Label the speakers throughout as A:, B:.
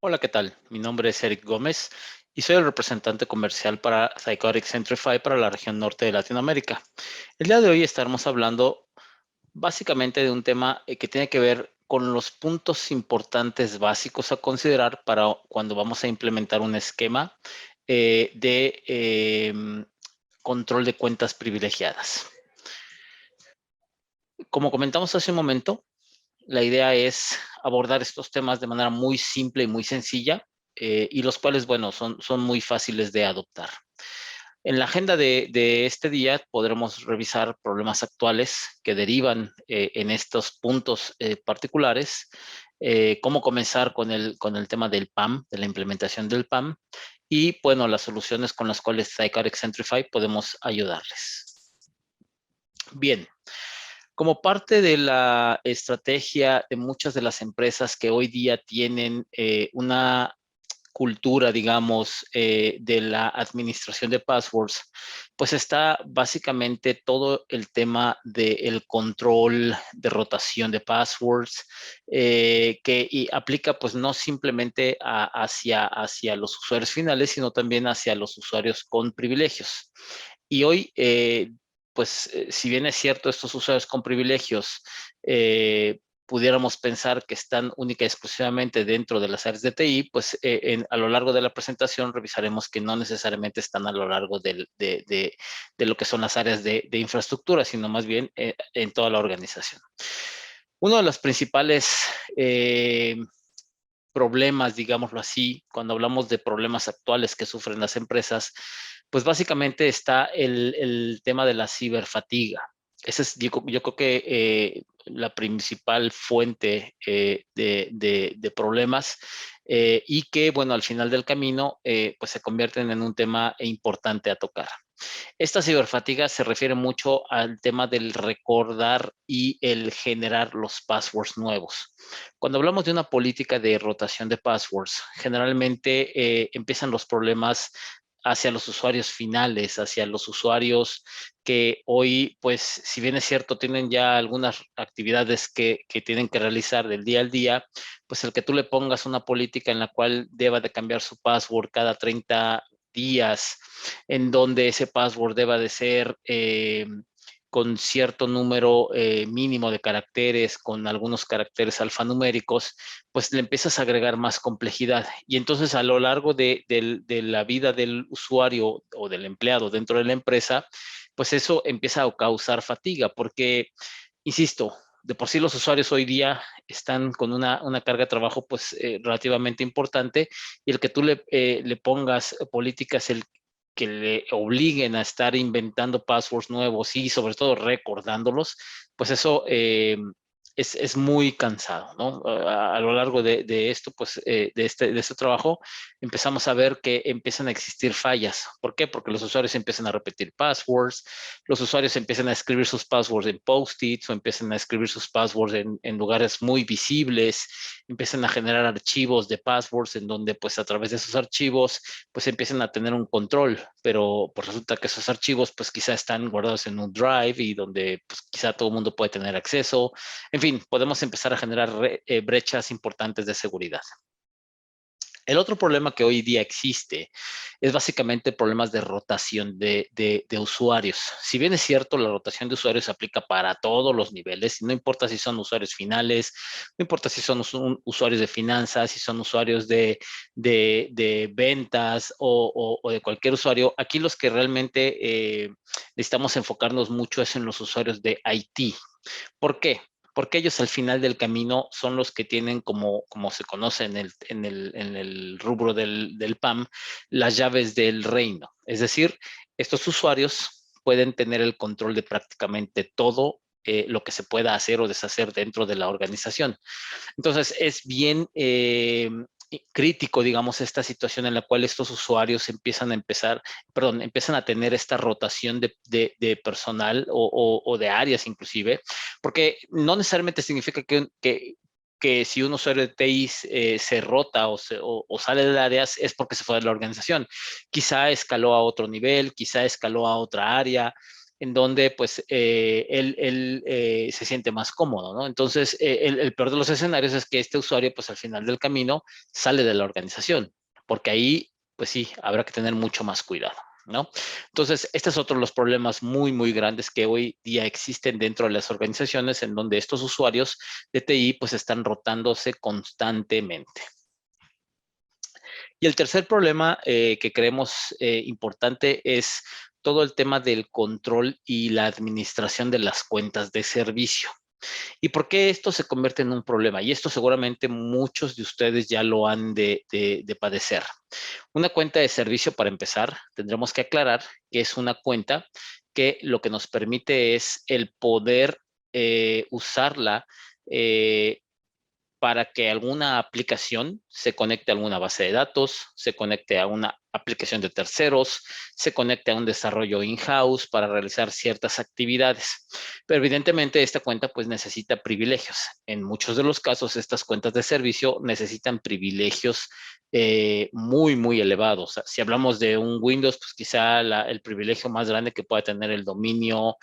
A: Hola, ¿qué tal? Mi nombre es Eric Gómez y soy el representante comercial para Psychotic Centrify para la región norte de Latinoamérica. El día de hoy estaremos hablando básicamente de un tema que tiene que ver con los puntos importantes básicos a considerar para cuando vamos a implementar un esquema de control de cuentas privilegiadas. Como comentamos hace un momento, la idea es abordar estos temas de manera muy simple y muy sencilla, y los cuales, bueno, son muy fáciles de adoptar. En la agenda de este día podremos revisar problemas actuales que derivan en estos puntos particulares, cómo comenzar con el tema del PAM, de la implementación del PAM, y, bueno, las soluciones con las cuales Psychotic Centrify podemos ayudarles. Bien, como parte de la estrategia de muchas de las empresas que hoy día tienen una cultura, digamos, de la administración de passwords, pues está básicamente todo el tema del control de rotación de passwords, que aplica pues no simplemente hacia los usuarios finales, sino también hacia los usuarios con privilegios. Y hoy, pues, si bien es cierto, estos usuarios con privilegios pudiéramos pensar que están única y exclusivamente dentro de las áreas de TI, pues a lo largo de la presentación revisaremos que no necesariamente están a lo largo de lo que son las áreas de infraestructura, sino más bien en toda la organización. Uno de los principales problemas, digámoslo así, cuando hablamos de problemas actuales que sufren las empresas, pues básicamente está el tema de la ciberfatiga. Esa es, yo creo que la principal fuente de problemas, y que, bueno, al final del camino, pues se convierten en un tema importante a tocar. Esta ciberfatiga se refiere mucho al tema del recordar y el generar los passwords nuevos. Cuando hablamos de una política de rotación de passwords, generalmente empiezan los problemas hacia los usuarios finales, hacia los usuarios que hoy, pues, si bien es cierto, tienen ya algunas actividades que tienen que realizar del día al día, pues el que tú le pongas una política en la cual deba de cambiar su password cada 30 días, en donde ese password deba de ser con cierto número mínimo de caracteres, con algunos caracteres alfanuméricos, pues le empiezas a agregar más complejidad. Y entonces a lo largo de la vida del usuario o del empleado dentro de la empresa, pues eso empieza a causar fatiga, porque, insisto, de por sí los usuarios hoy día están con una carga de trabajo pues relativamente importante, y el que tú le pongas políticas que le obliguen a estar inventando passwords nuevos y sobre todo recordándolos, pues eso es muy cansado, ¿no? A lo largo de esto, pues de este trabajo, empezamos a ver que empiezan a existir fallas. ¿Por qué? Porque los usuarios empiezan a repetir passwords, los usuarios empiezan a escribir sus passwords en post-its o empiezan a escribir sus passwords en lugares muy visibles, empiezan a generar archivos de passwords en donde pues a través de esos archivos pues empiezan a tener un control, pero pues resulta que esos archivos pues quizá están guardados en un drive y donde pues quizá todo el mundo puede tener acceso. En fin, podemos empezar a generar brechas importantes de seguridad. El otro problema que hoy día existe es básicamente problemas de rotación de usuarios. Si bien es cierto, la rotación de usuarios se aplica para todos los niveles, no importa si son usuarios finales, no importa si son usuarios de finanzas, si son usuarios de ventas o de cualquier usuario. Aquí los que realmente necesitamos enfocarnos mucho es en los usuarios de IT. ¿Por qué? Porque ellos al final del camino son los que tienen, como se conoce en el rubro del PAM, las llaves del reino. Es decir, estos usuarios pueden tener el control de prácticamente todo lo que se pueda hacer o deshacer dentro de la organización. Entonces, es bien crítico, digamos, esta situación en la cual estos usuarios empiezan a tener esta rotación de personal o de áreas inclusive, porque no necesariamente significa que si un usuario de TI se rota o sale del área es porque se fue de la organización. Quizá escaló a otro nivel, quizá escaló a otra área, en donde pues él se siente más cómodo, ¿no? Entonces, el peor de los escenarios es que este usuario pues al final del camino sale de la organización, porque ahí pues sí, habrá que tener mucho más cuidado, ¿no? Entonces, este es otro de los problemas muy, muy grandes que hoy día existen dentro de las organizaciones, en donde estos usuarios de TI pues están rotándose constantemente. Y el tercer problema que creemos importante es todo el tema del control y la administración de las cuentas de servicio. ¿Y por qué esto se convierte en un problema? Y esto seguramente muchos de ustedes ya lo han de padecer. Una cuenta de servicio, para empezar, tendremos que aclarar que es una cuenta que lo que nos permite es el poder usarla para que alguna aplicación se conecte a alguna base de datos, se conecte a una aplicación de terceros, se conecte a un desarrollo in-house para realizar ciertas actividades. Pero evidentemente esta cuenta pues necesita privilegios. En muchos de los casos estas cuentas de servicio necesitan privilegios muy, muy elevados. Si hablamos de un Windows, pues quizá el privilegio más grande que pueda tener el dominio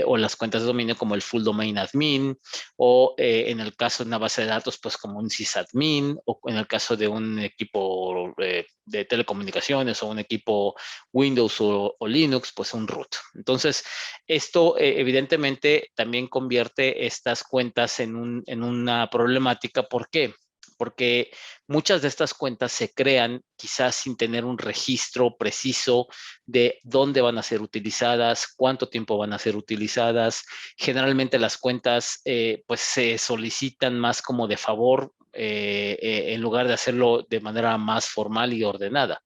A: o las cuentas de dominio como el full domain admin, o en el caso de una base de datos, pues como un sysadmin, o en el caso de un equipo de telecomunicaciones o un equipo Windows o Linux, pues un root. Entonces, esto evidentemente también convierte estas cuentas en una problemática. ¿Por qué? Porque muchas de estas cuentas se crean quizás sin tener un registro preciso de dónde van a ser utilizadas, cuánto tiempo van a ser utilizadas. Generalmente las cuentas pues se solicitan más como de favor en lugar de hacerlo de manera más formal y ordenada.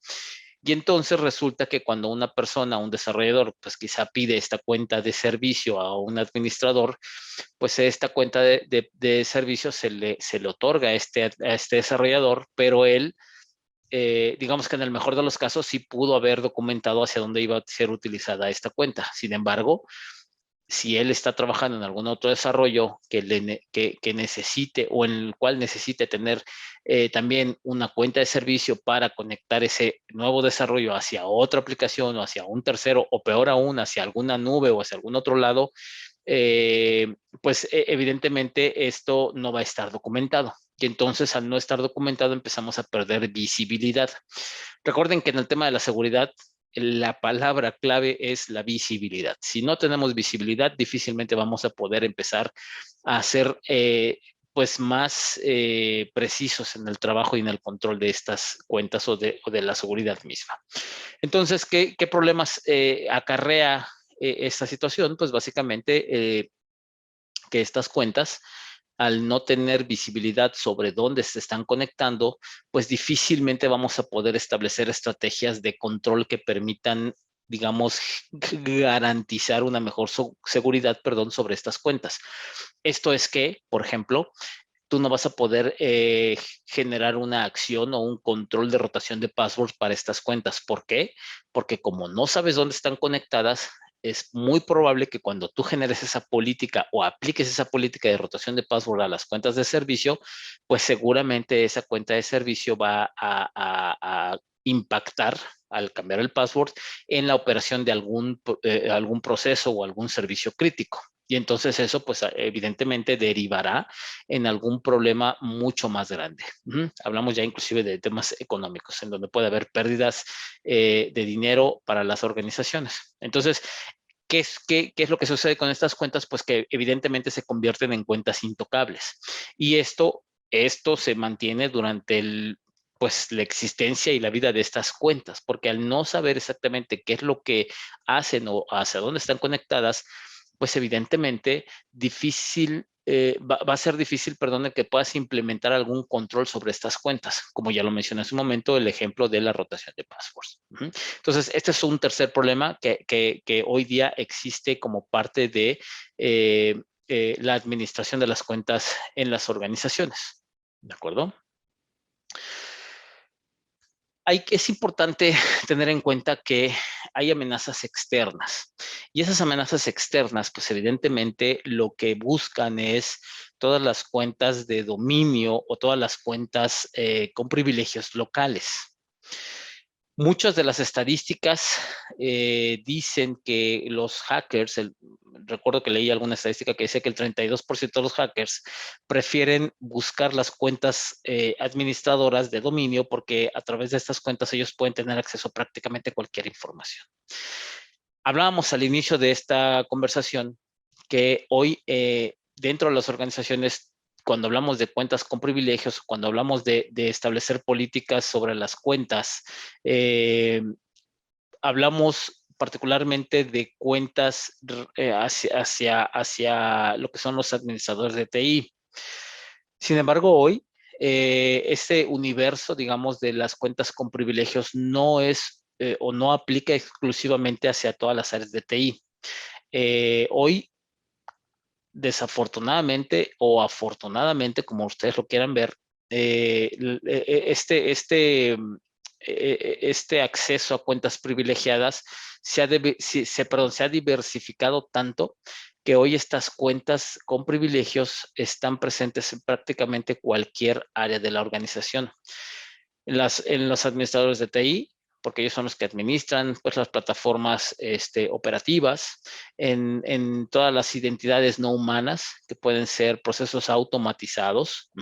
A: Y entonces resulta que cuando una persona, un desarrollador, pues quizá pide esta cuenta de servicio a un administrador, pues esta cuenta de servicio se le otorga a este desarrollador, pero él, digamos que en el mejor de los casos, sí pudo haber documentado hacia dónde iba a ser utilizada esta cuenta. Sin embargo, si él está trabajando en algún otro desarrollo que necesite o en el cual necesite tener también una cuenta de servicio para conectar ese nuevo desarrollo hacia otra aplicación o hacia un tercero, o peor aún, hacia alguna nube o hacia algún otro lado, pues evidentemente esto no va a estar documentado. Y entonces, al no estar documentado, empezamos a perder visibilidad. Recuerden que en el tema de la seguridad, la palabra clave es la visibilidad. Si no tenemos visibilidad, difícilmente vamos a poder empezar a ser pues más precisos en el trabajo y en el control de estas cuentas o de la seguridad misma. Entonces, ¿qué problemas acarrea esta situación? Pues básicamente que estas cuentas, al no tener visibilidad sobre dónde se están conectando, pues difícilmente vamos a poder establecer estrategias de control que permitan, digamos, garantizar una mejor seguridad, perdón, sobre estas cuentas. Esto es que, por ejemplo, tú no vas a poder generar una acción o un control de rotación de passwords para estas cuentas. ¿Por qué? Porque como no sabes dónde están conectadas, es muy probable que cuando tú generes esa política o apliques esa política de rotación de password a las cuentas de servicio, pues seguramente esa cuenta de servicio va a impactar al cambiar el password en la operación de algún proceso o algún servicio crítico. Y entonces eso, pues evidentemente derivará en algún problema mucho más grande. Hablamos ya inclusive de temas económicos, en donde puede haber pérdidas de dinero para las organizaciones. Entonces, ¿qué es lo que sucede con estas cuentas? Pues que evidentemente se convierten en cuentas intocables. Y esto se mantiene durante pues la existencia y la vida de estas cuentas, porque al no saber exactamente qué es lo que hacen o hacia dónde están conectadas, pues evidentemente va a ser difícil, perdón, que puedas implementar algún control sobre estas cuentas, como ya lo mencioné hace un momento, el ejemplo de la rotación de passwords. Entonces, este es un tercer problema que hoy día existe como parte de la administración de las cuentas en las organizaciones. ¿De acuerdo? Es importante tener en cuenta que hay amenazas externas y esas amenazas externas, pues evidentemente lo que buscan es todas las cuentas de dominio o todas las cuentas con privilegios locales. Muchas de las estadísticas dicen que los hackers, recuerdo que leí alguna estadística que decía que el 32% de los hackers prefieren buscar las cuentas administradoras de dominio porque a través de estas cuentas ellos pueden tener acceso a prácticamente cualquier información. Hablábamos al inicio de esta conversación que hoy dentro de las organizaciones, cuando hablamos de cuentas con privilegios, cuando hablamos de establecer políticas sobre las cuentas, hablamos particularmente de cuentas hacia lo que son los administradores de TI. Sin embargo, hoy este universo, digamos, de las cuentas con privilegios no es o no aplica exclusivamente hacia todas las áreas de TI. Hoy, desafortunadamente o afortunadamente, como ustedes lo quieran ver, este acceso a cuentas privilegiadas se ha diversificado tanto que hoy estas cuentas con privilegios están presentes en prácticamente cualquier área de la organización. En los administradores de TI, porque ellos son los que administran pues, las plataformas operativas, en todas las identidades no humanas, que pueden ser procesos automatizados,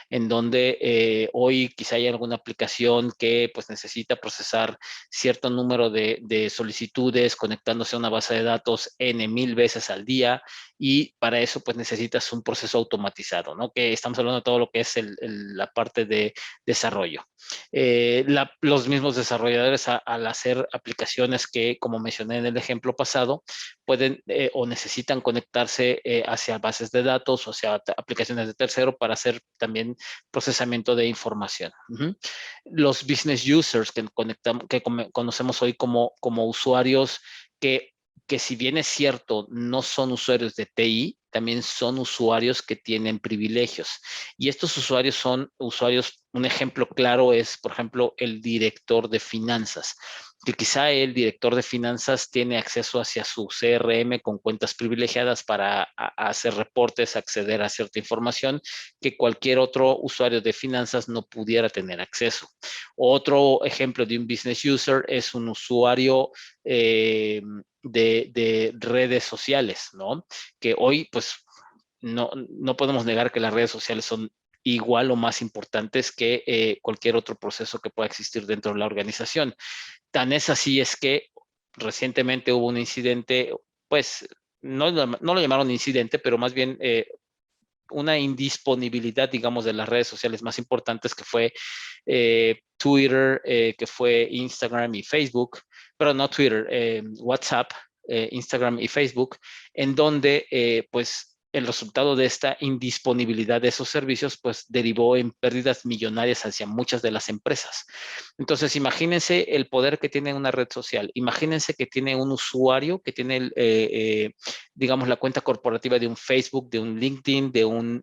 A: en donde hoy quizá hay alguna aplicación que pues, necesita procesar cierto número de solicitudes conectándose a una base de datos N mil veces al día, y para eso pues necesitas un proceso automatizado, ¿no? Que estamos hablando de todo lo que es la parte de desarrollo. Los mismos desarrolladores al hacer aplicaciones que, como mencioné en el ejemplo pasado, pueden o necesitan conectarse hacia bases de datos o hacia aplicaciones de tercero para hacer también procesamiento de información. Los business users que conocemos hoy como usuarios que si bien es cierto, no son usuarios de TI, también son usuarios que tienen privilegios. Y estos usuarios son usuarios, un ejemplo claro es, por ejemplo, el director de finanzas, que quizá el director de finanzas tiene acceso hacia su CRM con cuentas privilegiadas para hacer reportes, acceder a cierta información que cualquier otro usuario de finanzas no pudiera tener acceso. Otro ejemplo de un business user es un usuario de redes sociales, ¿no? Que hoy, pues, no podemos negar que las redes sociales son igual o más importantes que cualquier otro proceso que pueda existir dentro de la organización. Tan es así es que recientemente hubo un incidente, pues no lo llamaron incidente, pero más bien una indisponibilidad, digamos, de las redes sociales más importantes que fue Twitter, que fue Instagram y Facebook, pero no Twitter, WhatsApp, Instagram y Facebook, en donde pues el resultado de esta indisponibilidad de esos servicios pues derivó en pérdidas millonarias hacia muchas de las empresas. Entonces, imagínense el poder que tiene una red social. Imagínense que tiene un usuario que tiene, digamos, la cuenta corporativa de un Facebook, de un LinkedIn, de un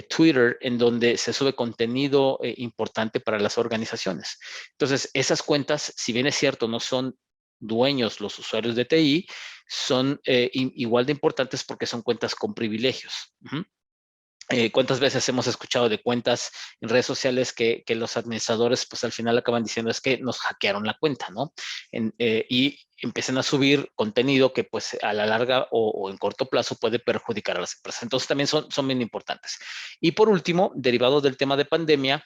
A: Twitter, en donde se sube contenido importante para las organizaciones. Entonces, esas cuentas, si bien es cierto, no son dueños los usuarios de TI, son igual de importantes porque son cuentas con privilegios. ¿Cuántas veces hemos escuchado de cuentas en redes sociales que los administradores pues al final acaban diciendo es que nos hackearon la cuenta, ¿no? Y empiezan a subir contenido que pues a la larga o en corto plazo puede perjudicar a las empresas. Entonces también son bien importantes. Y por último, derivado del tema de pandemia,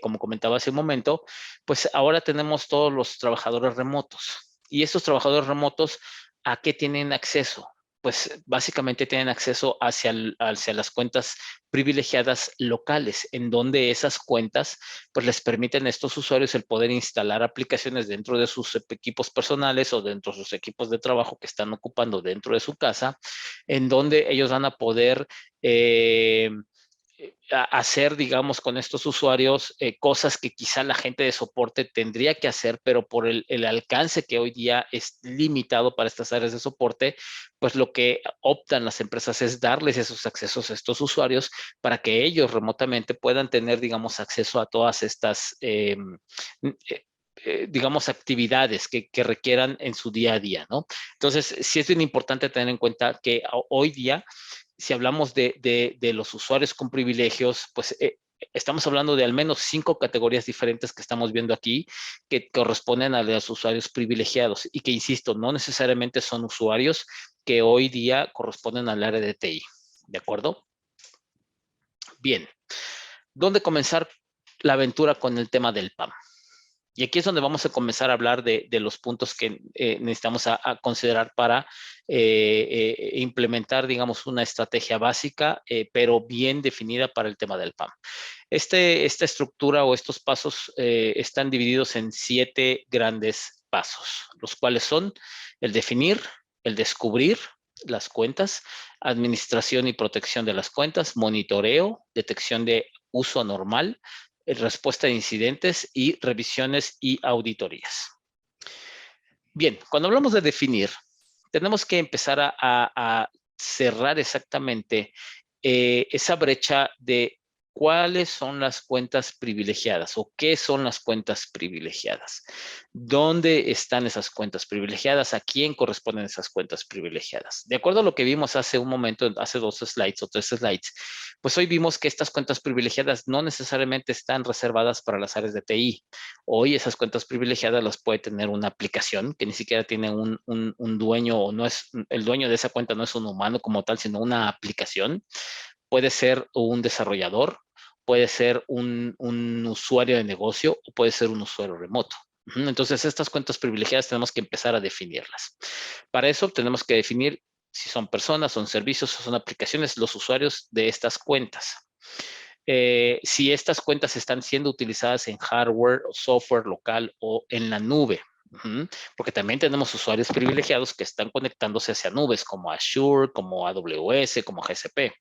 A: como comentaba hace un momento, pues ahora tenemos todos los trabajadores remotos. Y estos trabajadores remotos, ¿a qué tienen acceso? Pues básicamente tienen acceso hacia las cuentas privilegiadas locales, en donde esas cuentas pues les permiten a estos usuarios el poder instalar aplicaciones dentro de sus equipos personales o dentro de sus equipos de trabajo que están ocupando dentro de su casa, en donde ellos van a poder hacer, digamos, con estos usuarios cosas que quizá la gente de soporte tendría que hacer, pero por el alcance que hoy día es limitado para estas áreas de soporte, pues lo que optan las empresas es darles esos accesos a estos usuarios para que ellos remotamente puedan tener, digamos, acceso a todas estas digamos, actividades que requieran en su día a día, ¿no? Entonces, sí es bien importante tener en cuenta que hoy día si hablamos de los usuarios con privilegios, pues estamos hablando de al menos 5 categorías diferentes que estamos viendo aquí que corresponden a los usuarios privilegiados y que, insisto, no necesariamente son usuarios que hoy día corresponden al área de TI. ¿De acuerdo? Bien. ¿Dónde comenzar la aventura con el tema del PAM? Y aquí es donde vamos a comenzar a hablar de los puntos que necesitamos a considerar para implementar, digamos, una estrategia básica, pero bien definida para el tema del PAM. Esta estructura o estos pasos están divididos en 7 grandes pasos, los cuales son el definir, el descubrir las cuentas, administración y protección de las cuentas, monitoreo, detección de uso anormal, respuesta de incidentes y revisiones y auditorías. Bien, cuando hablamos de definir, tenemos que empezar a cerrar exactamente esa brecha de cuáles son las cuentas privilegiadas o qué son las cuentas privilegiadas. ¿Dónde están esas cuentas privilegiadas? ¿A quién corresponden esas cuentas privilegiadas? De acuerdo a lo que vimos hace un momento, hace 2 slides o 3 slides, pues hoy vimos que estas cuentas privilegiadas no necesariamente están reservadas para las áreas de TI. Hoy esas cuentas privilegiadas las puede tener una aplicación que ni siquiera tiene un dueño o no es, el dueño de esa cuenta no es un humano como tal, sino una aplicación. Puede ser un desarrollador, puede ser un usuario de negocio o puede ser un usuario remoto. Entonces, estas cuentas privilegiadas tenemos que empezar a definirlas. Para eso tenemos que definir si son personas, son servicios o son aplicaciones, los usuarios de estas cuentas. Si estas cuentas están siendo utilizadas en hardware o software local o en la nube. Porque también tenemos usuarios privilegiados que están conectándose hacia nubes como Azure, como AWS, como GCP.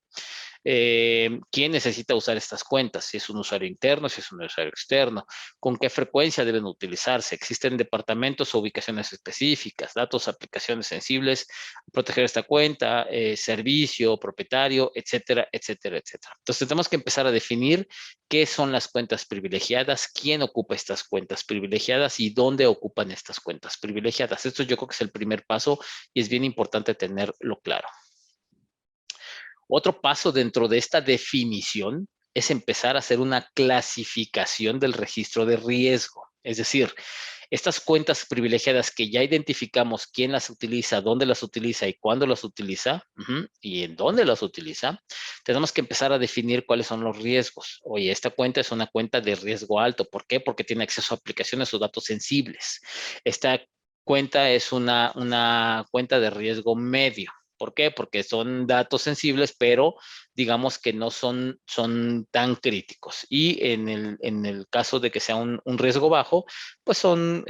A: ¿Quién necesita usar estas cuentas? Si es un usuario interno, si es un usuario externo, con qué frecuencia deben utilizarse, existen departamentos o ubicaciones específicas, datos, aplicaciones sensibles, proteger esta cuenta, servicio, propietario, etcétera, etcétera, etcétera. Entonces tenemos que empezar a definir qué son las cuentas privilegiadas, quién ocupa estas cuentas privilegiadas y dónde ocupan estas cuentas privilegiadas. Esto yo creo que es el primer paso y es bien importante tenerlo claro. Otro paso dentro de esta definición es empezar a hacer una clasificación del registro de riesgo. Es decir, estas cuentas privilegiadas que ya identificamos quién las utiliza, dónde las utiliza y cuándo las utiliza y en dónde las utiliza, tenemos que empezar a definir cuáles son los riesgos. Oye, esta cuenta es una cuenta de riesgo alto. ¿Por qué? Porque tiene acceso a aplicaciones o datos sensibles. Esta cuenta es una cuenta de riesgo medio. ¿Por qué? Porque son datos sensibles, pero digamos que no son tan críticos. Y en el caso de que sea un riesgo bajo, pues son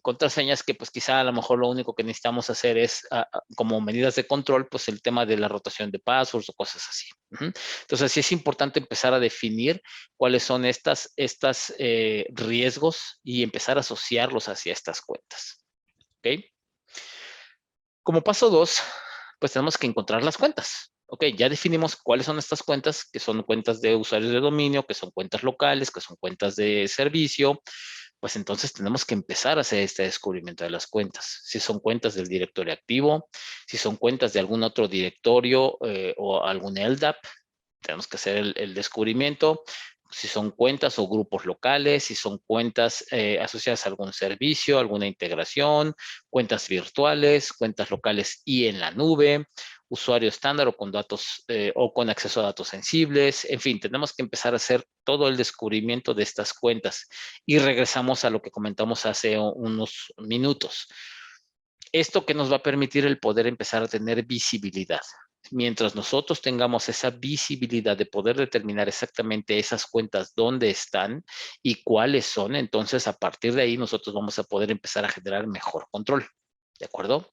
A: contraseñas que pues quizá a lo mejor lo único que necesitamos hacer es como medidas de control, pues el tema de la rotación de passwords o cosas así. Entonces sí es importante empezar a definir cuáles son estas riesgos y empezar a asociarlos hacia estas cuentas. ¿Ok? Como paso 2, pues tenemos que encontrar las cuentas. Ok, ya definimos cuáles son estas cuentas, que son cuentas de usuarios de dominio, que son cuentas locales, que son cuentas de servicio. Pues entonces tenemos que empezar a hacer este descubrimiento de las cuentas. Si son cuentas del directorio activo, si son cuentas de algún otro directorio o algún LDAP, tenemos que hacer el descubrimiento. Si son cuentas o grupos locales, si son cuentas asociadas a algún servicio, alguna integración, cuentas virtuales, cuentas locales y en la nube, usuario estándar o con datos o con acceso a datos sensibles. En fin, tenemos que empezar a hacer todo el descubrimiento de estas cuentas y regresamos a lo que comentamos hace unos minutos. Esto que nos va a permitir el poder empezar a tener visibilidad. Mientras nosotros tengamos esa visibilidad de poder determinar exactamente esas cuentas dónde están y cuáles son, entonces a partir de ahí nosotros vamos a poder empezar a generar mejor control. ¿De acuerdo?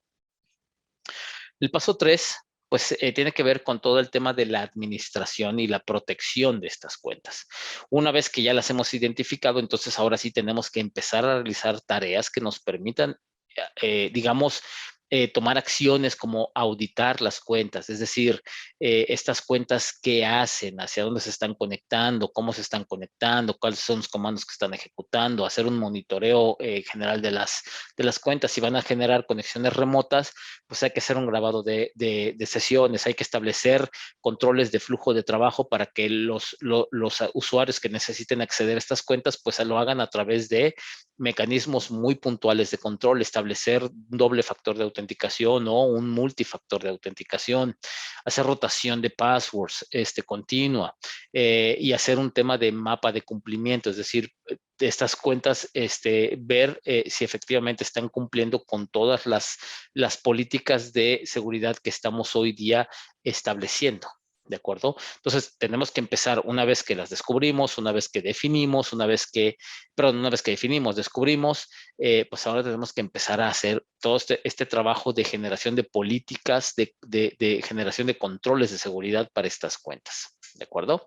A: El paso 3, pues tiene que ver con todo el tema de la administración y la protección de estas cuentas. Una vez que ya las hemos identificado, entonces ahora sí tenemos que empezar a realizar tareas que nos permitan digamos, tomar acciones como auditar las cuentas, es decir, estas cuentas qué hacen, hacia dónde se están conectando, cómo se están conectando, cuáles son los comandos que están ejecutando, hacer un monitoreo general de las cuentas. Si van a generar conexiones remotas, pues hay que hacer un grabado de sesiones, hay que establecer controles de flujo de trabajo para que los usuarios que necesiten acceder a estas cuentas, pues lo hagan a través de mecanismos muy puntuales de control, establecer un doble factor de autenticación o un multifactor de autenticación, hacer rotación de passwords continua y hacer un tema de mapa de cumplimiento, es decir, de estas cuentas, ver si efectivamente están cumpliendo con todas las políticas de seguridad que estamos hoy día estableciendo. ¿De acuerdo? Entonces, tenemos que empezar una vez que las descubrimos, una vez que definimos, una vez que definimos, descubrimos, pues ahora tenemos que empezar a hacer todo este trabajo de generación de políticas, de generación de controles de seguridad para estas cuentas. ¿De acuerdo?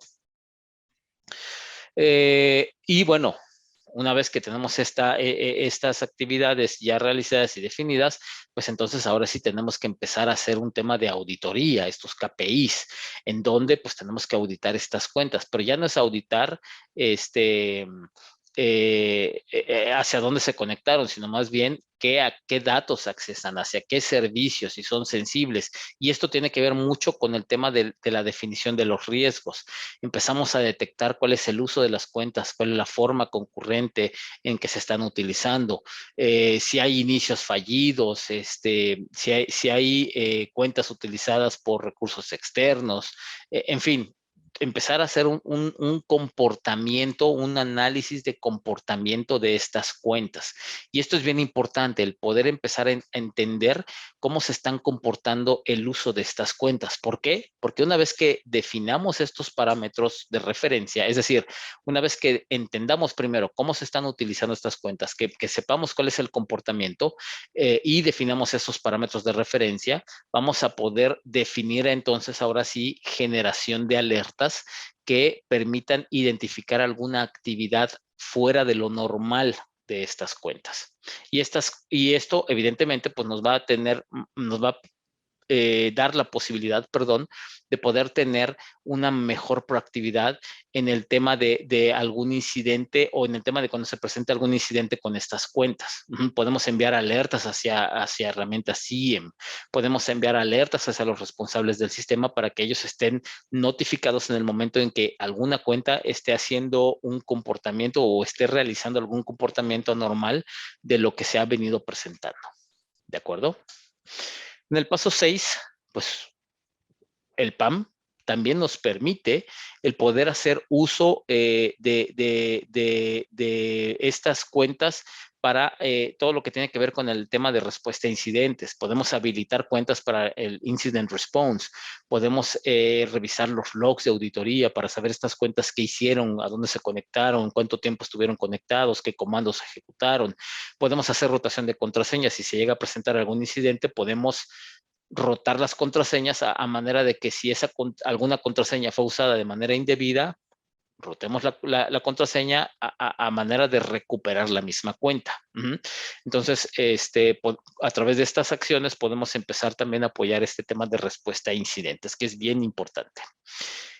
A: Y bueno, una vez que tenemos estas actividades ya realizadas y definidas, pues entonces ahora sí tenemos que empezar a hacer un tema de auditoría, estos KPIs, en donde pues tenemos que auditar estas cuentas, pero ya no es auditar hacia dónde se conectaron, sino más bien a qué datos accesan, hacia qué servicios, si son sensibles. Y esto tiene que ver mucho con el tema de la definición de los riesgos. Empezamos a detectar cuál es el uso de las cuentas, cuál es la forma concurrente en que se están utilizando, si hay inicios fallidos, si hay cuentas utilizadas por recursos externos, en fin, empezar a hacer un comportamiento, un análisis de comportamiento de estas cuentas. Y esto es bien importante, el poder empezar a entender cómo se están comportando el uso de estas cuentas. ¿Por qué? Porque una vez que definamos estos parámetros de referencia, es decir, una vez que entendamos primero cómo se están utilizando estas cuentas, que sepamos cuál es el comportamiento y definamos esos parámetros de referencia, vamos a poder definir entonces ahora sí generación de alertas que permitan identificar alguna actividad fuera de lo normal de estas cuentas. Y esto evidentemente pues nos va a dar la posibilidad, perdón, de poder tener una mejor proactividad en el tema de algún incidente o en el tema de cuando se presente algún incidente con estas cuentas. Podemos enviar alertas hacia herramientas SIEM, podemos enviar alertas hacia los responsables del sistema para que ellos estén notificados en el momento en que alguna cuenta esté haciendo un comportamiento o esté realizando algún comportamiento anormal de lo que se ha venido presentando. ¿De acuerdo? En el paso 6, pues el PAM también nos permite el poder hacer uso de estas cuentas para todo lo que tiene que ver con el tema de respuesta a incidentes. Podemos habilitar cuentas para el incident response. Podemos revisar los logs de auditoría para saber estas cuentas qué hicieron, a dónde se conectaron, cuánto tiempo estuvieron conectados, qué comandos ejecutaron. Podemos hacer rotación de contraseñas. Si se llega a presentar algún incidente, podemos rotar las contraseñas a manera de que si alguna contraseña fue usada de manera indebida, rotemos la contraseña a manera de recuperar la misma cuenta. Entonces, a través de estas acciones podemos empezar también a apoyar este tema de respuesta a incidentes, que es bien importante.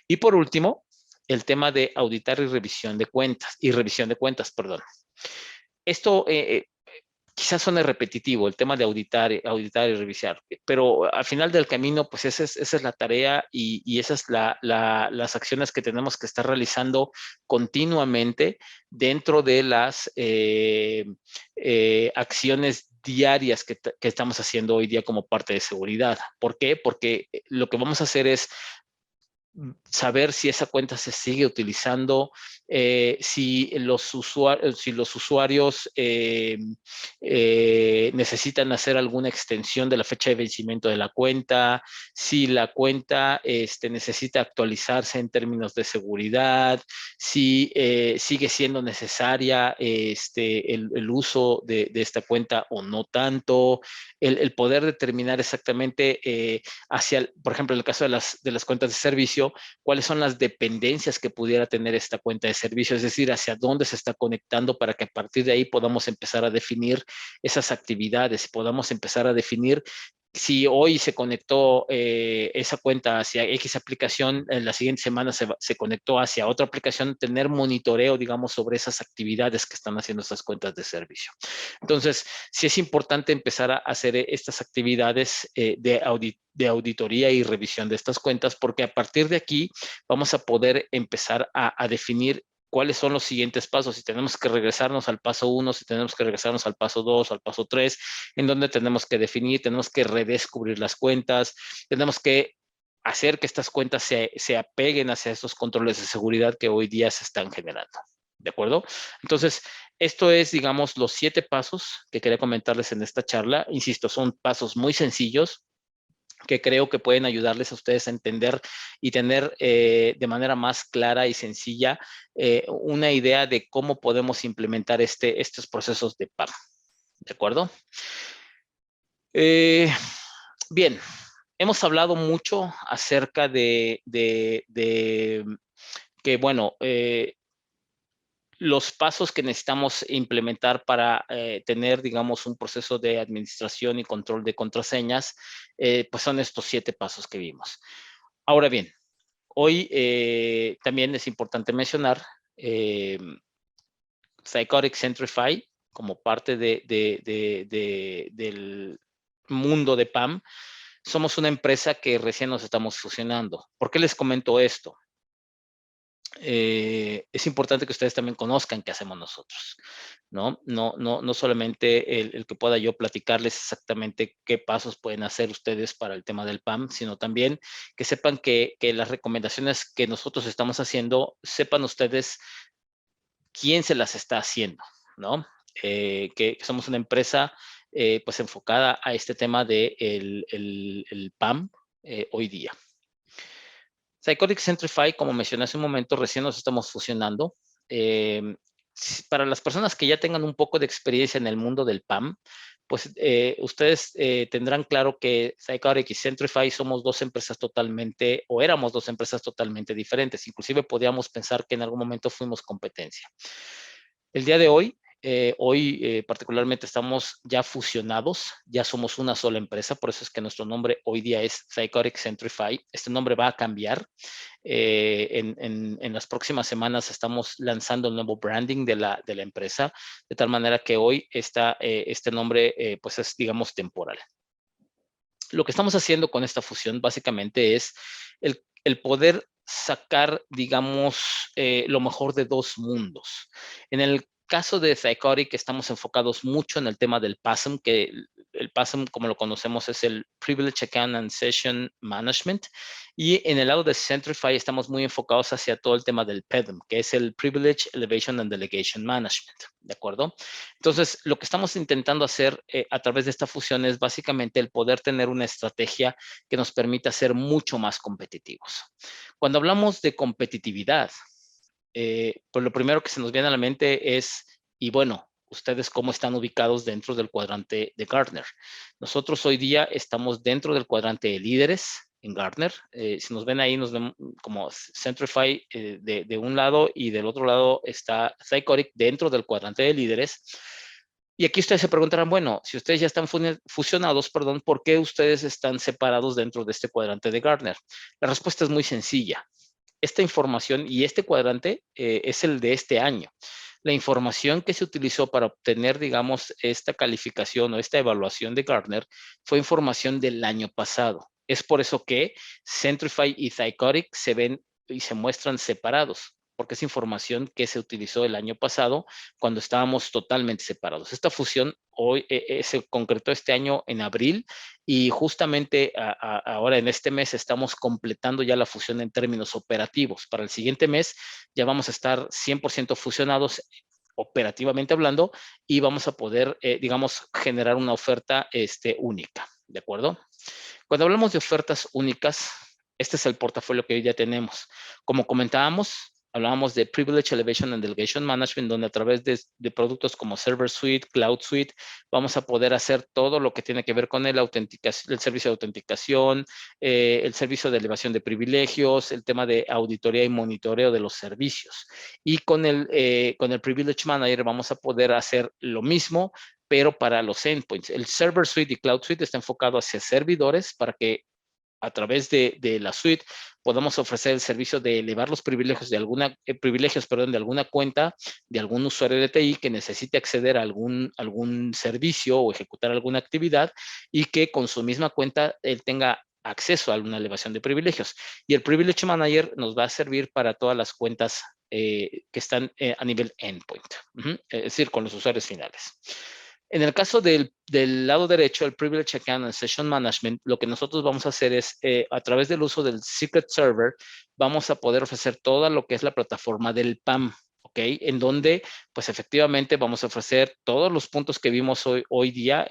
A: Y por último, el tema de auditar y revisión de cuentas, perdón. Esto quizás suene repetitivo, el tema de auditar y revisar, pero al final del camino, pues esa es la tarea y esas las acciones que tenemos que estar realizando continuamente dentro de las acciones diarias que estamos haciendo hoy día como parte de seguridad. ¿Por qué? Porque lo que vamos a hacer es saber si esa cuenta se sigue utilizando, si los usuarios necesitan hacer alguna extensión de la fecha de vencimiento de la cuenta, si la cuenta necesita actualizarse en términos de seguridad, si sigue siendo necesaria el uso de esta cuenta o no tanto, el poder determinar exactamente por ejemplo, en el caso de las cuentas de servicio, servicio, cuáles son las dependencias que pudiera tener esta cuenta de servicio, es decir, hacia dónde se está conectando para que a partir de ahí podamos empezar a definir esas actividades, podamos empezar a definir si hoy se conectó esa cuenta hacia X aplicación, en la siguiente semana se conectó hacia otra aplicación, tener monitoreo, digamos, sobre esas actividades que están haciendo estas cuentas de servicio. Entonces, sí es importante empezar a hacer estas actividades de auditoría y revisión de estas cuentas, porque a partir de aquí vamos a poder empezar a definir cuáles son los siguientes pasos, si tenemos que regresarnos al paso 1, si tenemos que regresarnos al paso 2, al paso 3, en donde tenemos que definir, tenemos que redescubrir las cuentas, tenemos que hacer que estas cuentas se apeguen hacia estos controles de seguridad que hoy día se están generando. ¿De acuerdo? Entonces, esto es, digamos, los 7 pasos que quería comentarles en esta charla. Insisto, son pasos muy sencillos, que creo que pueden ayudarles a ustedes a entender y tener de manera más clara y sencilla una idea de cómo podemos implementar estos procesos de PAM. ¿De acuerdo? Bien, hemos hablado mucho acerca de que, bueno, los pasos que necesitamos implementar para tener, digamos, un proceso de administración y control de contraseñas, pues son estos 7 pasos que vimos. Ahora bien, hoy también es importante mencionar Thycotic Centrify como parte del mundo de PAM. Somos una empresa que recién nos estamos fusionando. ¿Por qué les comento esto? Es importante que ustedes también conozcan qué hacemos nosotros, ¿no? No solamente el que pueda yo platicarles exactamente qué pasos pueden hacer ustedes para el tema del PAM, sino también que sepan que las recomendaciones que nosotros estamos haciendo, sepan ustedes quién se las está haciendo, ¿no? Que somos una empresa pues enfocada a este tema de el PAM hoy día. Thycotic Centrify, como mencioné hace un momento, recién nos estamos fusionando. Para las personas que ya tengan un poco de experiencia en el mundo del PAM, pues ustedes tendrán claro que Thycotic y Centrify somos 2 empresas totalmente, o éramos 2 empresas totalmente diferentes. Inclusive podíamos pensar que en algún momento fuimos competencia. El día de hoy, particularmente estamos ya fusionados, ya somos una sola empresa, por eso es que nuestro nombre hoy día es Thycotic Centrify. Este nombre va a cambiar. En las próximas semanas estamos lanzando el nuevo branding de la empresa, de tal manera que hoy este nombre pues es, digamos, temporal. Lo que estamos haciendo con esta fusión básicamente es el poder sacar, digamos, lo mejor de 2 mundos. En el caso de Thycotic estamos enfocados mucho en el tema del PASM, que el PASM, como lo conocemos, es el Privilege Account and Session Management. Y en el lado de Centrify estamos muy enfocados hacia todo el tema del PEDM, que es el Privilege Elevation and Delegation Management. ¿De acuerdo? Entonces, lo que estamos intentando hacer a través de esta fusión es básicamente el poder tener una estrategia que nos permita ser mucho más competitivos. Cuando hablamos de competitividad, pues lo primero que se nos viene a la mente es, y bueno, ustedes cómo están ubicados dentro del cuadrante de Gartner. Nosotros hoy día estamos dentro del cuadrante de líderes en Gartner. Si nos ven ahí, nos ven como Centrify de un lado y del otro lado está Thycotic dentro del cuadrante de líderes. Y aquí ustedes se preguntarán, bueno, si ustedes ya están fusionados, perdón, ¿por qué ustedes están separados dentro de este cuadrante de Gartner? La respuesta es muy sencilla. Esta información y este cuadrante es el de este año. La información que se utilizó para obtener, digamos, esta calificación o esta evaluación de Gartner fue información del año pasado. Es por eso que Centrify y Thycotic se ven y se muestran separados, porque es información que se utilizó el año pasado cuando estábamos totalmente separados. Esta fusión hoy se concretó este año en abril y justamente ahora en este mes estamos completando ya la fusión en términos operativos. Para el siguiente mes ya vamos a estar 100% fusionados operativamente hablando y vamos a poder, digamos, generar una oferta única, ¿de acuerdo? Cuando hablamos de ofertas únicas, este es el portafolio que hoy ya tenemos. Como comentábamos, hablábamos de Privilege Elevation and Delegation Management, donde a través de productos como Server Suite, Cloud Suite, vamos a poder hacer todo lo que tiene que ver con el servicio de autenticación, el servicio de elevación de privilegios, el tema de auditoría y monitoreo de los servicios. Y con el Privilege Manager vamos a poder hacer lo mismo, pero para los endpoints. El Server Suite y Cloud Suite está enfocado hacia servidores para que a través de la suite podamos ofrecer el servicio de elevar los privilegios de alguna cuenta de algún usuario de TI que necesite acceder a algún servicio o ejecutar alguna actividad y que con su misma cuenta él tenga acceso a una elevación de privilegios. Y el Privilege Manager nos va a servir para todas las cuentas que están a nivel endpoint, es decir, con los usuarios finales. En el caso del lado derecho, el Privilege Account and Session Management, lo que nosotros vamos a hacer es, a través del uso del Secret Server, vamos a poder ofrecer toda lo que es la plataforma del PAM, ¿ok? En donde, pues efectivamente, vamos a ofrecer todos los puntos que vimos hoy día,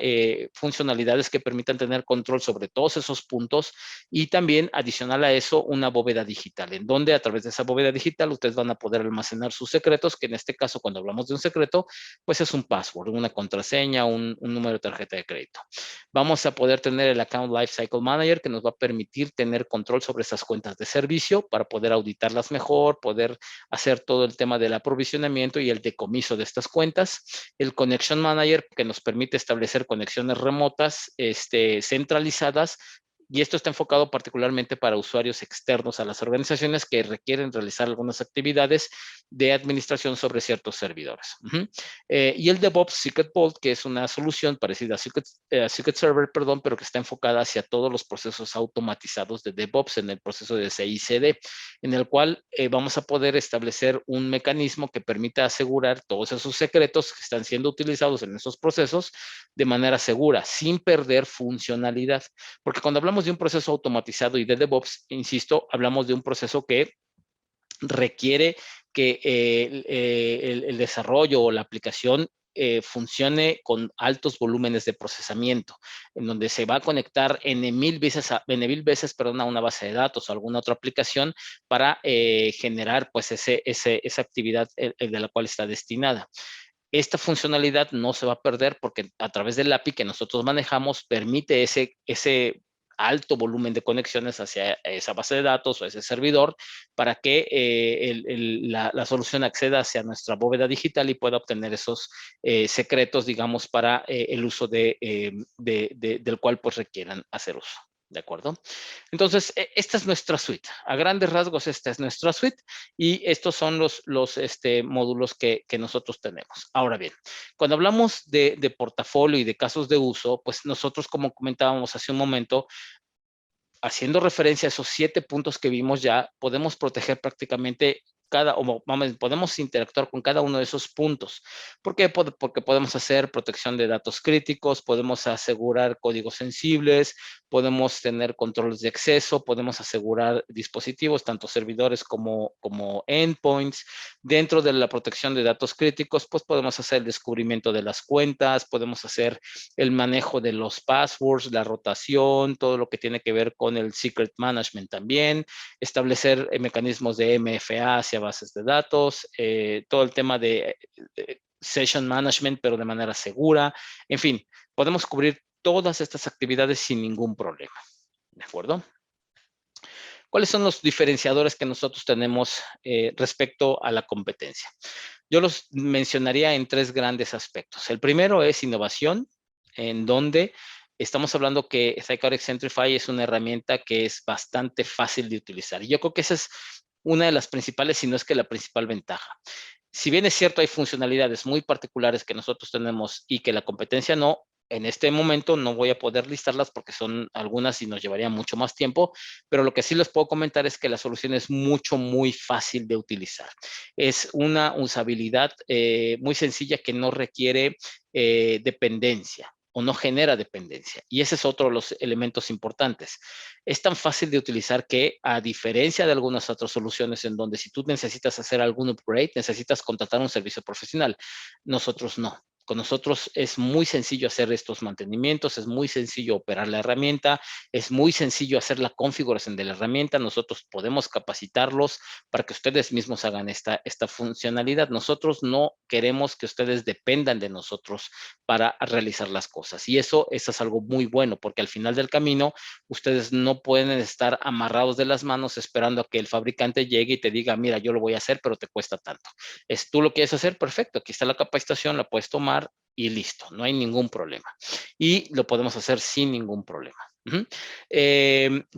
A: funcionalidades que permitan tener control sobre todos esos puntos y también, adicional a eso, una bóveda digital, en donde a través de esa bóveda digital ustedes van a poder almacenar sus secretos, que en este caso, cuando hablamos de un secreto, pues es un password, una contraseña, un número de tarjeta de crédito. Vamos a poder tener el Account Lifecycle Manager que nos va a permitir tener control sobre esas cuentas de servicio para poder auditarlas mejor, poder hacer todo el tema del aprovisionamiento y el decomiso de estas cuentas. El Connection Manager que nos permite establecer conexiones remotas, centralizadas, y esto está enfocado particularmente para usuarios externos a las organizaciones que requieren realizar algunas actividades de administración sobre ciertos servidores. Y el DevOps Secret Vault, que es una solución parecida a Secret Server, perdón, pero que está enfocada hacia todos los procesos automatizados de DevOps en el proceso de CI/CD, en el cual vamos a poder establecer un mecanismo que permita asegurar todos esos secretos que están siendo utilizados en esos procesos de manera segura, sin perder funcionalidad. Porque cuando hablamos de un proceso automatizado y de DevOps, insisto, hablamos de un proceso que requiere que el desarrollo o la aplicación funcione con altos volúmenes de procesamiento, en donde se va a conectar N mil veces a una base de datos o alguna otra aplicación para generar pues esa actividad de la cual está destinada. Esta funcionalidad no se va a perder porque a través del API que nosotros manejamos permite ese alto volumen de conexiones hacia esa base de datos o ese servidor para que la solución acceda hacia nuestra bóveda digital y pueda obtener esos secretos, digamos, para el uso del cual pues requieran hacer uso. ¿De acuerdo? Entonces, esta es nuestra suite. A grandes rasgos, esta es nuestra suite y estos son los módulos que nosotros tenemos. Ahora bien, cuando hablamos de portafolio y de casos de uso, pues nosotros, como comentábamos hace un momento, haciendo referencia a esos 7 puntos que vimos ya, podemos proteger prácticamente podemos interactuar con cada uno de esos puntos. ¿Por qué? Porque podemos hacer protección de datos críticos, podemos asegurar códigos sensibles, podemos tener controles de acceso, podemos asegurar dispositivos, tanto servidores como endpoints. Dentro de la protección de datos críticos, pues podemos hacer el descubrimiento de las cuentas, podemos hacer el manejo de los passwords, la rotación, todo lo que tiene que ver con el secret management también, establecer mecanismos de MFA hacia bases de datos, todo el tema de session management, pero de manera segura. En fin, podemos cubrir todas estas actividades sin ningún problema. ¿De acuerdo? ¿Cuáles son los diferenciadores que nosotros tenemos respecto a la competencia? Yo los mencionaría en 3 grandes aspectos. El primero es innovación, en donde estamos hablando que Thycodex Centrify es una herramienta que es bastante fácil de utilizar. Y yo creo que esa es una de las principales, si no es que la principal ventaja. Si bien es cierto, hay funcionalidades muy particulares que nosotros tenemos y que la competencia no, en este momento no voy a poder listarlas porque son algunas y nos llevaría mucho más tiempo, pero lo que sí les puedo comentar es que la solución es muy fácil de utilizar. Es una usabilidad muy sencilla que no requiere dependencia o no genera dependencia. Y ese es otro de los elementos importantes. Es tan fácil de utilizar que, a diferencia de algunas otras soluciones en donde si tú necesitas hacer algún upgrade, necesitas contratar un servicio profesional. Nosotros no. Con nosotros es muy sencillo hacer estos mantenimientos, es muy sencillo operar la herramienta, es muy sencillo hacer la configuración de la herramienta. Nosotros podemos capacitarlos para que ustedes mismos hagan esta funcionalidad. Nosotros no queremos que ustedes dependan de nosotros para realizar las cosas. Y eso es algo muy bueno, porque al final del camino, ustedes no pueden estar amarrados de las manos esperando a que el fabricante llegue y te diga, mira, yo lo voy a hacer, pero te cuesta tanto. Tú lo quieres hacer, perfecto, aquí está la capacitación, la puedes tomar y listo, no hay ningún problema. Y lo podemos hacer sin ningún problema.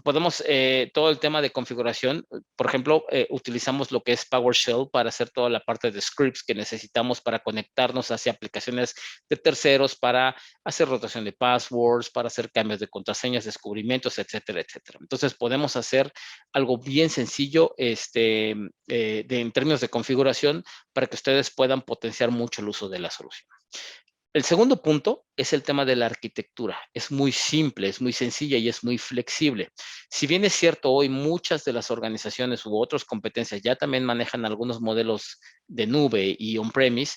A: Podemos, todo el tema de configuración, por ejemplo, utilizamos lo que es PowerShell para hacer toda la parte de scripts que necesitamos para conectarnos hacia aplicaciones de terceros, para hacer rotación de passwords, para hacer cambios de contraseñas, descubrimientos, etcétera, etcétera. Entonces, podemos hacer algo bien sencillo en términos de configuración para que ustedes puedan potenciar mucho el uso de la solución. El segundo punto es el tema de la arquitectura. Es muy simple, es muy sencilla y es muy flexible. Si bien es cierto, hoy muchas de las organizaciones u otras competencias ya también manejan algunos modelos de nube y on-premise,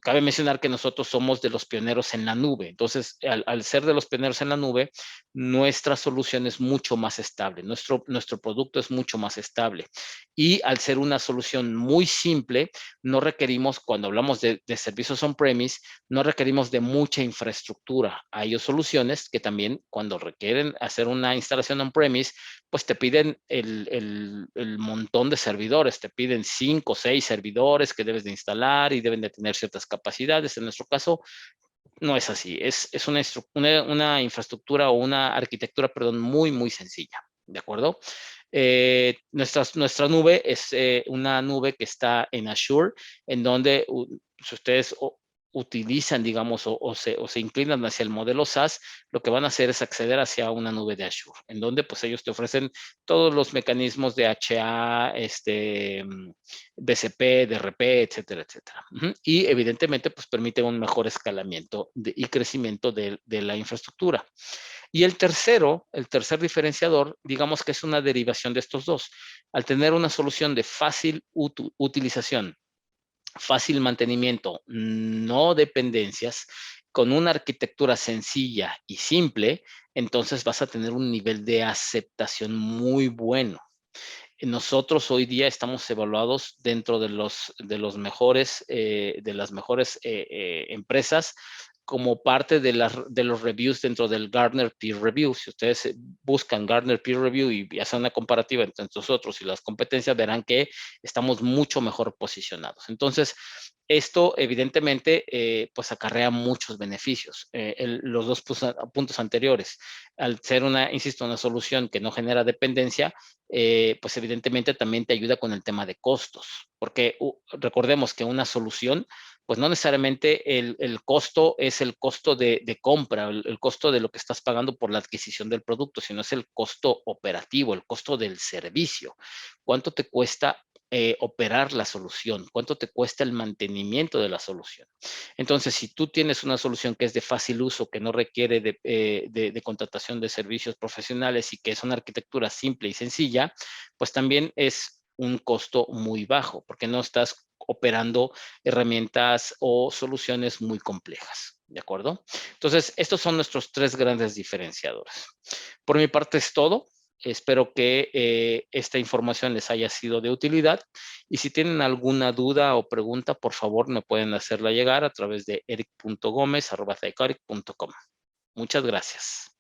A: cabe mencionar que nosotros somos de los pioneros en la nube. Entonces, al ser de los pioneros en la nube, nuestra solución es mucho más estable. Nuestro producto es mucho más estable. Y al ser una solución muy simple, no requerimos, cuando hablamos de servicios on-premise, no requerimos de mucha infraestructura. Hay soluciones que también cuando requieren hacer una instalación on-premise, pues te piden el montón de servidores, te piden 5 o 6 servidores que debes de instalar y deben de tener ciertas capacidades. En nuestro caso, no es así, es una infraestructura o una arquitectura, perdón, muy, muy sencilla, ¿de acuerdo? Nuestra nube es una nube que está en Azure, en donde si ustedes utilizan, digamos, o se inclinan hacia el modelo SaaS, lo que van a hacer es acceder hacia una nube de Azure, en donde pues ellos te ofrecen todos los mecanismos de HA, BCP, DRP, etcétera, etcétera. Y evidentemente pues permite un mejor escalamiento y crecimiento de la infraestructura. Y el tercer diferenciador, digamos que es una derivación de estos dos. Al tener una solución de fácil utilización, fácil mantenimiento, no dependencias, con una arquitectura sencilla y simple, entonces vas a tener un nivel de aceptación muy bueno. Nosotros hoy día estamos evaluados dentro de mejores, de las mejores empresas como parte de los reviews dentro del Gartner Peer Review. Si ustedes buscan Gartner Peer Review y hacen una comparativa entre nosotros y las competencias, verán que estamos mucho mejor posicionados. Entonces, esto evidentemente pues acarrea muchos beneficios. Los dos puntos anteriores, al ser insisto, una solución que no genera dependencia, pues evidentemente también te ayuda con el tema de costos, porque recordemos que una solución, pues no necesariamente el costo es el costo de compra, el costo de lo que estás pagando por la adquisición del producto, sino es el costo operativo, el costo del servicio. ¿Cuánto te cuesta operar la solución? ¿Cuánto te cuesta el mantenimiento de la solución? Entonces, si tú tienes una solución que es de fácil uso, que no requiere de contratación de servicios profesionales y que es una arquitectura simple y sencilla, pues también es un costo muy bajo, porque no estás operando herramientas o soluciones muy complejas, ¿de acuerdo? Entonces, estos son nuestros tres grandes diferenciadores. Por mi parte es todo. Espero que esta información les haya sido de utilidad y si tienen alguna duda o pregunta, por favor, me pueden hacerla llegar a través de eric.gomez@zycoric.com. Muchas gracias.